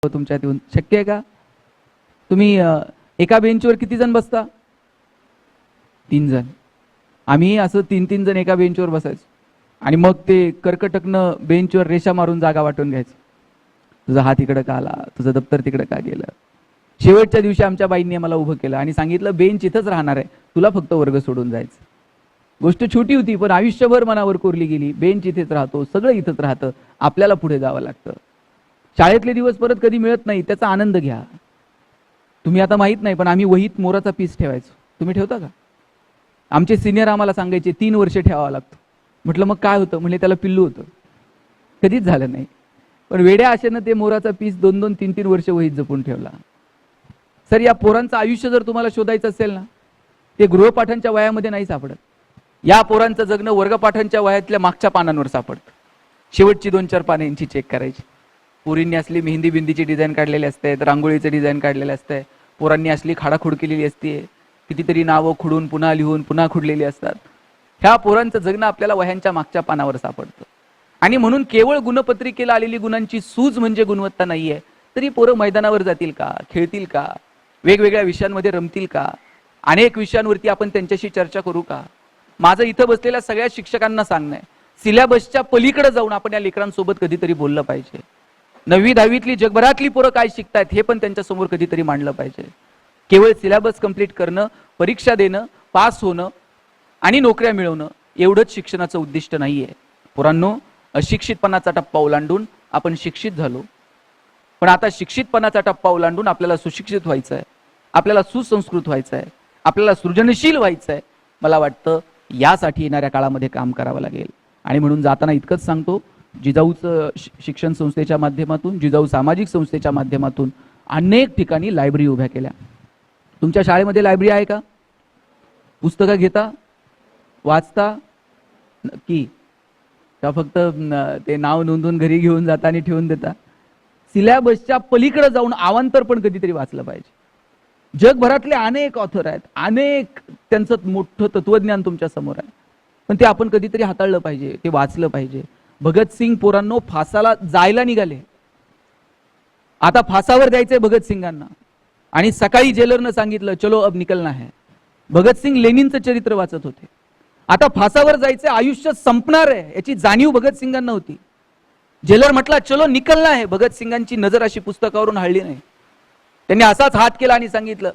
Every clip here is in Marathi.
तुमच्यात येऊन शक्य आहे का? तुम्ही एका बेंचवर किती जण बसता? 3 जण. आम्ही असं 3-3 जण एका बेंचवर बसायचो आणि मग ते कर्कटकनं बेंचवर रेषा मारून जागा वाटून घ्यायचं. तुझा हात इकडे का आला, तुझं दप्तर तिकडे का गेलं. शेवटच्या दिवशी आमच्या बाईंनी मला उभं केलं आणि सांगितलं बेंच इथंच राहणार आहे, तुला फक्त वर्ग सोडून जायचं. गोष्ट छोटी होती पण आयुष्यभर मनावर कोरली गेली. बेंच इथेच राहतो, सगळं इथंच राहतं, आपल्याला पुढे जावं लागतं. शाळेतले दिवस परत कधी मिळत नाही, त्याचा आनंद घ्या. तुम्ही आता माहित नाही पण आम्ही वहीत मोराचा पीस ठेवायचो. तुम्ही ठेवता का? आमचे सिनियर आम्हाला सांगायचे 3 वर्ष ठेवावा लागतो. म्हटलं मग काय होतं? म्हणजे त्याला पिल्लू होतं. कधीच झालं नाही. पण वेड्या आशेनं ते मोराचा पीस 2-2, 3-3 वर्ष वहीत जपून ठेवला. सर या पोरांचं आयुष्य जर तुम्हाला शोधायचं असेल ना, ते गृहपाठांच्या वयामध्ये नाही सापडत. या पोरांचं जगणं वर्गपाठांच्या वयातल्या मागच्या पानांवर सापडतं. शेवटची 2-4 पाने यांची चेक करायची. पोरींनी असली मेहंदी बिंदीची डिझाईन काढलेली असते, रांगोळीचं डिझाईन काढलेलं असतंय. पोरांनी असली खाडाखोड केलेली असते, कितीतरी नावं खुडून पुन्हा लिहून पुन्हा खुडलेली असतात. ह्या पोरांचं जगणं आपल्याला वह्यांच्या मागच्या पानावर सापडतं. आणि म्हणून केवळ गुणपत्रिकेला आलेली गुणांची सूज म्हणजे गुणवत्ता नाहीये. तरी पोरं मैदानावर जातील का, खेळतील का, वेगवेगळ्या विषयांमध्ये रमतील का, अनेक विषयांवरती आपण त्यांच्याशी चर्चा करू का. माझं इथं बसलेल्या सगळ्या शिक्षकांना सांगणं आहे, सिलेबसच्या पलीकडे जाऊन आपण या लेकरांसोबत कधीतरी बोललं पाहिजे. 9वी 10वीतली जगभरातली पोरं काय शिकतायत हे पण त्यांच्या समोर कधीतरी मांडलं पाहिजे. केवळ सिलेबस कंप्लीट करणं, परीक्षा देणं, पास होणं आणि नोकऱ्या मिळवणं एवढंच शिक्षणाचं उद्दिष्ट नाहीये. पोरांनो, अशिक्षितपणाचा टप्पा ओलांडून आपण शिक्षित झालो, पण आता शिक्षितपणाचा टप्पा ओलांडून आपल्याला सुशिक्षित व्हायचं आहे, आपल्याला सुसंस्कृत व्हायचं आहे, आपल्याला सृजनशील व्हायचं आहे. मला वाटतं यासाठी येणाऱ्या काळामध्ये काम करावं लागेल. आणि म्हणून जाताना इतकंच सांगतो, जिजाऊचं शिक्षण संस्थेच्या माध्यमातून, जिजाऊ सामाजिक संस्थेच्या माध्यमातून अनेक ठिकाणी लायब्ररी उभ्या केल्या. तुमच्या शाळेमध्ये लायब्ररी आहे का? पुस्तकं घेता, वाचता नक्की का फक्त ते नाव नोंदवून घरी घेऊन जाता आणि ठेवून देता? सिलेबसच्या पलीकडे जाऊन अवांतर पण कधीतरी वाचलं पाहिजे. जगभरातले अनेक ऑथर आहेत, अनेक त्यांचं मोठं तत्वज्ञान तुमच्या समोर आहे, पण ते आपण कधीतरी हाताळलं पाहिजे, ते वाचलं पाहिजे. भगतसिंग पोरांनो फासाला जायला निघाले. आता फासावर द्यायचंय भगतसिंगांना आणि सकाळी जेलरनं सांगितलं चलो अब निकलना है. भगतसिंग लेनिनचं चरित्र वाचत होते. आता फासावर जायचं, आयुष्य संपणार आहे याची जाणीव भगतसिंगांना होती. जेलर म्हटला चलो निकलना है. भगतसिंगांची नजर अशी पुस्तकावरून हळली नाही. त्यांनी असाच हात केला आणि सांगितलं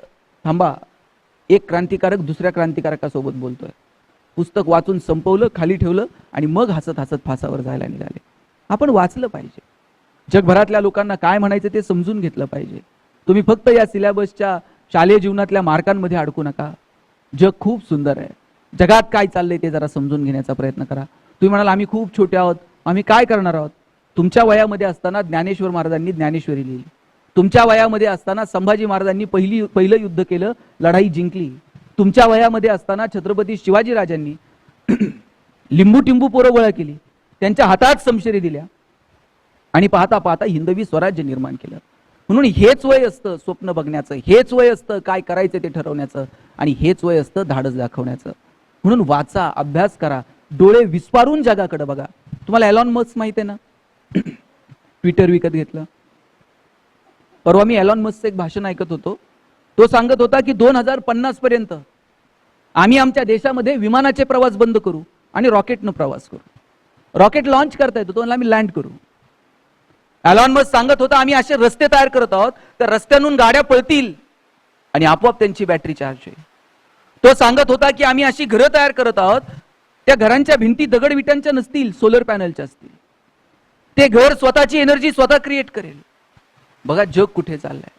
थांबा, एक क्रांतिकारक दुसऱ्या क्रांतिकारकासोबत बोलतोय. पुस्तक वाचून संपवलं, खाली ठेवलं आणि मग हसत हसत फासावर जायला निघाले. आपण वाचलं पाहिजे. जगभरातल्या लोकांना काय म्हणायचं ते समजून घेतलं पाहिजे. तुम्ही फक्त या सिलेबसच्या शालेय जीवनातल्या मार्कांमध्ये अडकू नका. जग खूप सुंदर आहे. जगात काय चाललंय ते जरा समजून घेण्याचा प्रयत्न करा. तुम्ही म्हणाल आम्ही खूप छोटे आहोत, आम्ही काय करणार आहोत? तुमच्या वयामध्ये असताना ज्ञानेश्वर महाराजांनी ज्ञानेश्वरी लिहिली. तुमच्या वयामध्ये असताना संभाजी महाराजांनी पहिलं युद्ध केलं, लढाई जिंकली. तुमच्या वयामध्ये असताना छत्रपती शिवाजी राजांनी लिंबू टिंबू पोरं गोळा केली, त्यांच्या हातात समशेरी दिल्या आणि पाहता पाहता हिंदवी स्वराज्य निर्माण केलं. म्हणून हेच वय असतं स्वप्न बघण्याचं, हेच वय असतं काय करायचं ते ठरवण्याचं, आणि हेच वय असतं धाडस दाखवण्याचं. म्हणून वाचा, अभ्यास करा, डोळे विस्पारून जगाकडे बघा. तुम्हाला एलॉन मस्क माहिती आहे ना? ट्विटर विकत घेतलं. परवा मी एलॉन मस्कचं एक भाषण ऐकत होतो. तो सांगत होता की 2050 पर्यंत आम्ही आमच्या देशामध्ये विमानाचे प्रवास बंद करू आणि रॉकेटनं प्रवास करू. रॉकेट लॉन्च करता येतो, तो आम्ही लँड करू. एलॉन मस्क सांगत होता आम्ही असे रस्ते तयार करत आहोत तर रस्त्यांवरून गाड्या पळतील आणि आपोआप त्यांची बॅटरी चार्ज होईल. तो सांगत होता की आम्ही अशी घरं तयार करत आहोत, त्या घरांच्या भिंती दगडविटांच्या नसतील, सोलर पॅनलच्या असतील. ते घर स्वतःची एनर्जी स्वतः क्रिएट करेल. बघा जग कुठे चाललंय.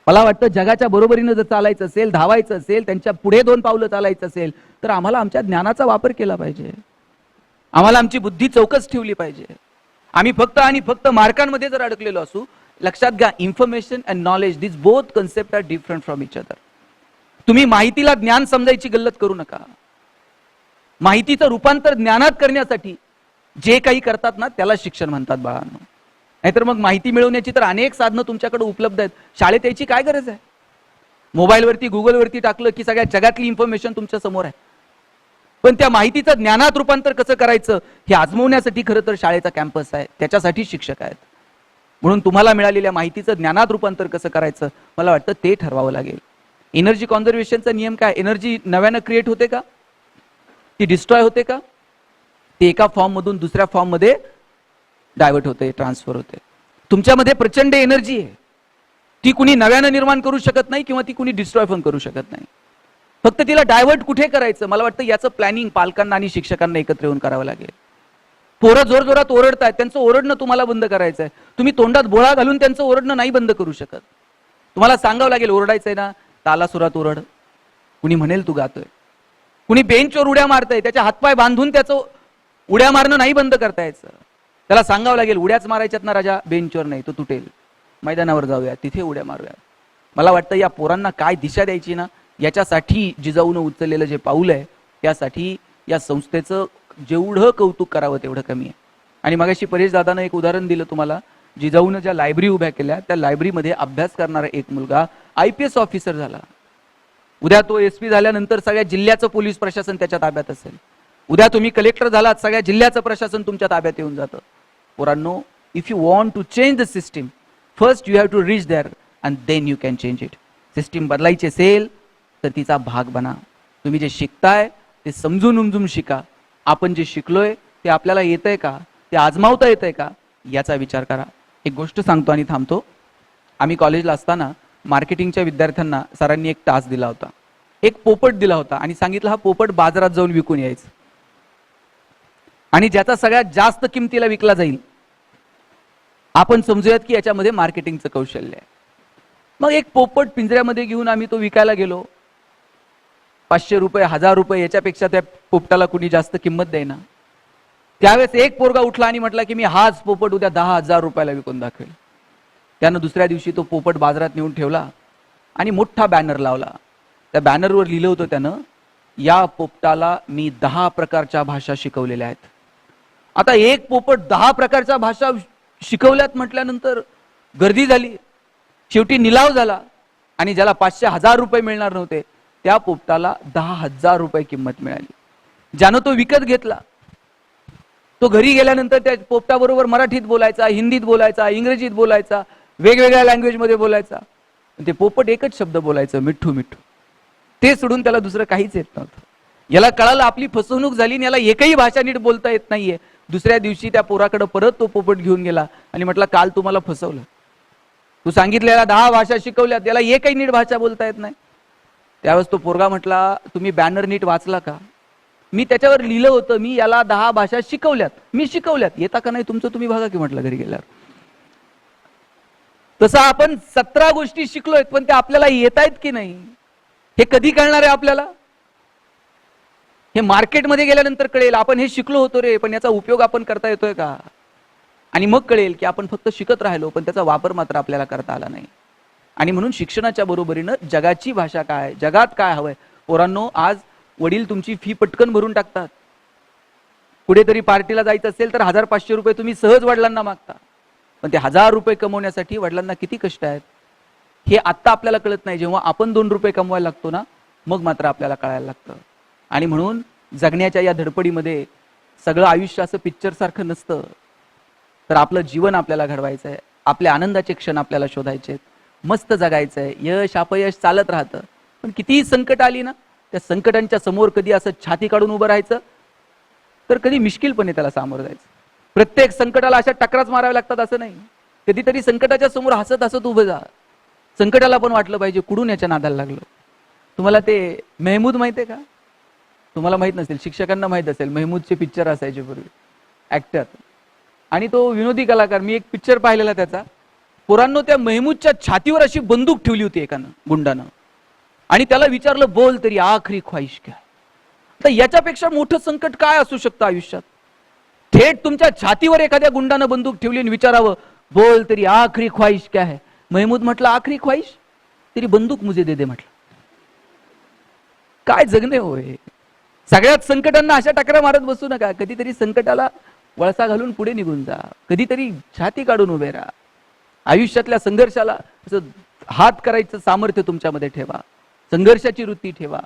मला वाटतं जगाच्या बरोबरीनं जर चालायचं असेल, धावायचं असेल, त्यांच्या पुढे 2 पावलं चालायचं असेल तर आम्हाला आमच्या ज्ञानाचा वापर केला पाहिजे. आम्हाला आमची बुद्धी चौकस ठेवली पाहिजे. आम्ही फक्त आणि फक्त मार्कांमध्ये जर अडकलेलो असू, लक्षात घ्या information and knowledge this both concept are different from each other. तुम्ही माहितीला ज्ञान समजायची गल्लत करू नका. माहितीचं रूपांतर ज्ञानात करण्यासाठी जे काही करतात ना त्याला शिक्षण म्हणतात बाळांनो. नाहीतर मग माहिती मिळवण्याची तर अनेक साधनं तुमच्याकडे उपलब्ध आहेत. शाळेत यायची काय गरज आहे? मोबाईलवरती गुगलवरती टाकलं की सगळ्या जगातली इन्फॉर्मेशन तुमच्या समोर आहे. पण त्या माहितीचं ज्ञानात रूपांतर कसं करायचं हे आजमवण्यासाठी खरं तर शाळेचा कॅम्पस आहे, त्याच्यासाठी शिक्षक आहेत. म्हणून तुम्हाला मिळालेल्या माहितीचं ज्ञानात रूपांतर कसं करायचं मला वाटतं ते ठरवावं लागेल. एनर्जी कॉन्झर्वेशनचा नियम काय? एनर्जी नव्यानं क्रिएट होते का, ती डिस्ट्रॉय होते का? ती एका फॉर्म मधून दुसऱ्या फॉर्म मध्ये डायव्हर्ट होते, ट्रान्सफर होते. तुमच्यामध्ये प्रचंड एनर्जी आहे, ती कुणी नव्यानं निर्माण करू शकत नाही किंवा ती कुणी डिस्ट्रॉय पण करू शकत नाही. फक्त तिला डायव्हर्ट कुठे करायचं मला वाटतं याचं प्लॅनिंग पालकांना आणि शिक्षकांना एकत्र येऊन करावं लागेल. पोरं जोरजोरात ओरडतायत, त्यांचं ओरडणं तुम्हाला बंद करायचं आहे. तुम्ही तोंडात बोळा घालून त्यांचं ओरडणं नाही बंद करू शकत. तुम्हाला सांगावं लागेल ओरडायचंय ना, तालासुरात ओरड. कुणी म्हणेल तू गातोय, कुणी बेंचवर उड्या मारतंय, त्याच्या हातपाय बांधून त्याचं उड्या मारणं नाही बंद करता यायचं. त्याला सांगावं लागेल उड्याच मारायच्यात ना राजा, बेंचवर नाही, तो तुटेल, मैदानावर जाऊया, तिथे उड्या मारूया. मला वाटतं या पोरांना काय दिशा द्यायची ना, याच्यासाठी जिजाऊनं उचललेलं जे पाऊल आहे त्यासाठी या संस्थेचं जेवढं कौतुक करावं तेवढं कमी आहे. आणि मगाशी परेश दादानं एक उदाहरण दिलं तुम्हाला, जिजाऊनं ज्या लायब्ररी उभ्या केल्या त्या लायब्ररीमध्ये अभ्यास करणारा एक मुलगा IPS ऑफिसर झाला. उद्या तो SP झाल्यानंतर सगळ्या जिल्ह्याचं पोलीस प्रशासन त्याच्या ताब्यात असेल. उद्या तुम्ही कलेक्टर झालात, सगळ्या जिल्ह्याचं प्रशासन तुमच्या ताब्यात येऊन जातं. पोरांनो, if you want to change the system, first you have to reach there and then you can change it. System बदलायची असेल तर तिचा भाग बना. तुम्ही जे शिकताय ते समजून उमजून शिका. आपण जे शिकलोय ते आपल्याला येतंय का, ते आजमावता येतंय का, याचा विचार करा. एक गोष्ट सांगतो आणि थांबतो. आम्ही कॉलेजला असताना मार्केटिंगच्या विद्यार्थ्यांना सरांनी एक टास्क दिला होता, एक पोपट दिला होता आणि सांगितलं हा पोपट बाजारात जाऊन विकून यायचं आणि ज्याचा सगळ्यात जास्त किमतीला विकला जाईल आपण समजूयात की याच्यामध्ये मार्केटिंगचं कौशल्य आहे. मग एक पोपट पिंजऱ्यामध्ये घेऊन आम्ही तो विकायला गेलो. 500 रुपये, 1000 रुपये, याच्यापेक्षा त्या पोपटाला कुणी जास्त किंमत देईना. त्यावेळेस एक पोरगा उठला आणि म्हटला की मी हाच पोपट उद्या 10,000 रुपयाला विकून दाखवेल. त्यानं दुसऱ्या दिवशी तो पोपट बाजारात नेऊन ठेवला आणि मोठा बॅनर लावला. त्या बॅनरवर लिहिलं होतं त्यानं, या पोपटाला मी 10 प्रकारच्या भाषा शिकवलेल्या आहेत. आता एक पोपट 10 प्रकारच्या भाषा शिकवल्यात म्हटल्यानंतर गर्दी झाली. शेवटी निलाव झाला आणि ज्याला 500-1000 रुपये मिळणार नव्हते त्या पोपटाला 10,000 रुपये किंमत मिळाली. ज्यानं तो विकत घेतला तो घरी गेल्यानंतर त्या पोपटाबरोबर मराठीत बोलायचा, हिंदीत बोलायचा, इंग्रजीत बोलायचा, वेगवेगळ्या लँग्वेजमध्ये बोलायचा. ते पोपट एकच शब्द बोलायचं, मिठ्ठू मिठ्ठू. ते सोडून त्याला दुसरं काहीच येत नव्हतं. याला कळालं आपली फसवणूक झाली आणि याला एकही भाषा नीट बोलता येत नाहीये. दुसऱ्या दिवशी त्या पोराकडे परत तो पोपट घेऊन गेला आणि म्हटलं काल तुम्हाला फसवलं, तू सांगितलेल्या 10 भाषा शिकवल्या, त्याला एकही नीट भाषा बोलता येत नाही. त्यावेळेस तो पोरगा म्हटला तुम्ही बॅनर नीट वाचला का? मी त्याच्यावर लिहिलं होतं मी याला 10 भाषा शिकवल्यात, मी शिकवल्यात, येता का नाही तुमचं तुम्ही बघा की म्हटलं घरी गेल्यावर. तसं आपण 17 गोष्टी शिकलोय पण त्या आपल्याला येत आहेत की नाही हे कधी कळणार आहे आपल्याला? हे मार्केटमध्ये गेल्यानंतर कळेल आपण हे शिकलो होतो रे, पण याचा उपयोग आपण करता येतोय का? आणि मग कळेल की आपण फक्त शिकत राहिलो पण त्याचा वापर मात्र आपल्याला करता आला नाही. आणि म्हणून शिक्षणाच्या बरोबरीनं जगाची भाषा काय, जगात काय हवंय. पोरांनो, आज वडील तुमची फी पटकन भरून टाकतात. कुठेतरी पार्टीला जायचं असेल तर 1000-500 रुपये तुम्ही सहज वडिलांना मागता, पण ते 1000 रुपये कमवण्यासाठी वडिलांना किती कष्ट आहेत हे आत्ता आपल्याला कळत नाही. जेव्हा आपण 2 रुपये कमवायला लागतो ना मग मात्र आपल्याला कळायला लागतं. आणि म्हणून जगण्याच्या या धडपडीमध्ये सगळं आयुष्य असं पिक्चर सारखं नसतं, तर आपलं जीवन आपल्याला घडवायचं आहे, आपले आनंदाचे क्षण आपल्याला शोधायचे आहेत, मस्त जगायचं आहे. यश अपयश चालत राहतं, पण कितीही संकट आली ना त्या संकटांच्या समोर कधी असं छाती काढून उभं राहायचं तर कधी मिश्किलपणे त्याला सामोरं जायचं. प्रत्येक संकटाला अशा टकराच माराव्या लागतात असं नाही. कधीतरी संकटाच्या समोर हसत हसत उभं जा. संकटाला पण वाटलं पाहिजे कुठून याच्या नादाला लागलो. तुम्हाला ते मेहमूद माहिती आहे का? तुम्हाला माहित नसेल, शिक्षकांना माहित असेल. मेहमूदचे पिक्चर असायचे पूर्वी, ऍक्टर, आणि तो विनोदी कलाकार. मी एक पिक्चर पाहिलेला त्याचा. पोरांनो, त्या मेहमूदच्या छातीवर अशी बंदूक ठेवली होती एकानं, गुंडानं, आणि त्याला विचारलं बोल तेरी आखरी ख्वाहिश क्या. तर याच्यापेक्षा मोठं संकट काय असू शकतं आयुष्यात? थेट तुमच्या छातीवर एखाद्या गुंडानं बंदूक ठेवली आणि विचारावं बोल तेरी आखरी ख्वाहिश क्या है. महमूद म्हटलं आखरी ख्वाहिश तेरी बंदूक मुझे दे दे म्हटलं. काय जगणे होय. सगळ्यात संकटांना अशा टकरा मारत बसू नका. कधीतरी संकटाला वळसा घालून पुढे निघून जा, कधीतरी छाती काढून उभे राहा. आयुष्यातल्या संघर्षाला हात करायचं सामर्थ्य तुमच्यामध्ये ठेवा, संघर्षाची वृत्ती ठेवा,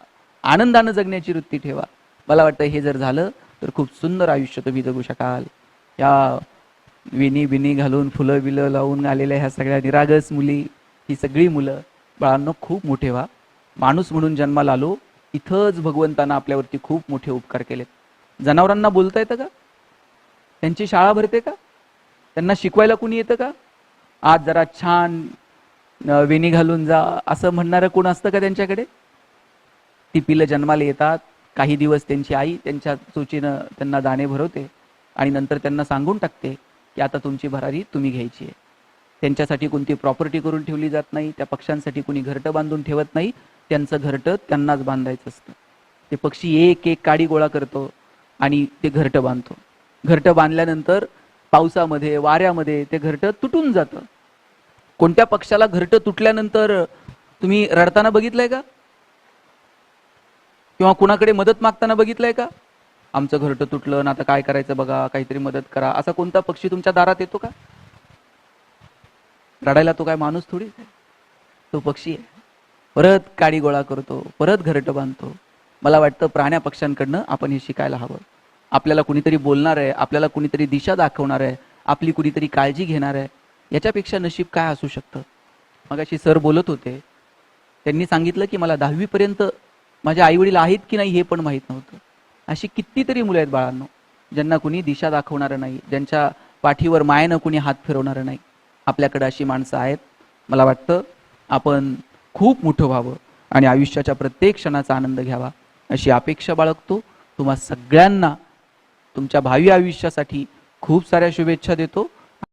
आनंदानं जगण्याची वृत्ती ठेवा. मला वाटतं हे जर झालं तर खूप सुंदर आयुष्य तुम्ही जगू शकाल. या विणी बिनी घालून फुलं बिलं लावून आलेल्या ह्या सगळ्या निरागस मुली, ही सगळी मुलं, बाळांनो खूप मोठे व्हा. माणूस म्हणून जन्माला आलो, इथंच भगवंतानं आपल्यावरती खूप मोठे उपकार केलेत. जनावरांना बोलता येतं का? त्यांची शाळा भरते का? त्यांना शिकवायला कुणी येतं का? आज जरा छान वेणी घालून जा असं म्हणणारं कोण असतं का त्यांच्याकडे? ती पिलं जन्माला येतात, काही दिवस त्यांची आई त्यांच्या चोचीनं त्यांना दाणे भरवते आणि नंतर त्यांना सांगून टाकते की आता तुमची भरारी तुम्ही घ्यायची आहे. त्यांच्यासाठी कोणती प्रॉपर्टी करून ठेवली जात नाही, त्या पक्ष्यांसाठी कुणी घरटं बांधून ठेवत नाही, त्यांचं घरटं त्यांनाच बांधायचं असतं. ते पक्षी एक एक काडी गोळा करतो आणि ते घरटं बांधतो. घरटं बांधल्यानंतर पावसामध्ये वाऱ्यामध्ये ते घरटं तुटून जातं. कोणत्या पक्षाला घरटं तुटल्यानंतर तुम्ही रडताना बघितलंय का? किंवा कुणाकडे मदत मागताना बघितलंय का? आमचं घरटं तुटलं ना, आता काय करायचं बघा, काहीतरी मदत करा, असा कोणता पक्षी तुमच्या दारात येतो का? रडायला तो काय माणूस थोडी, तो पक्षी आहे. परत काडी गोळा करतो, परत घरटं बांधतो. मला वाटतं प्राण्या पक्ष्यांकडनं आपण हे शिकायला हवं. आपल्याला कुणीतरी बोलणार आहे, आपल्याला कुणीतरी दिशा दाखवणार आहे, आपली कुणीतरी काळजी घेणार आहे, याच्यापेक्षा नशीब काय असू शकतं? मगाशी सर बोलत होते, त्यांनी सांगितलं की मला 10वी पर्यंत माझे आई वडील आहेत की नाही हे पण माहीत नव्हतं. अशी कितीतरी मुलं आहेत बाळांनो, ज्यांना कुणी दिशा दाखवणारं नाही, ज्यांच्या पाठीवर मायेनं कुणी हात फिरवणारं नाही. आपल्याकडे अशी माणसं आहेत. मला वाटतं आपण खूप मोठं व्हावं आणि आयुष्याच्या प्रत्येक क्षणाचा आनंद घ्यावा अशी अपेक्षा बाळगतो. तुम्हा सगळ्यांना तुमच्या भावी आयुष्यासाठी खूप साऱ्या शुभेच्छा देतो.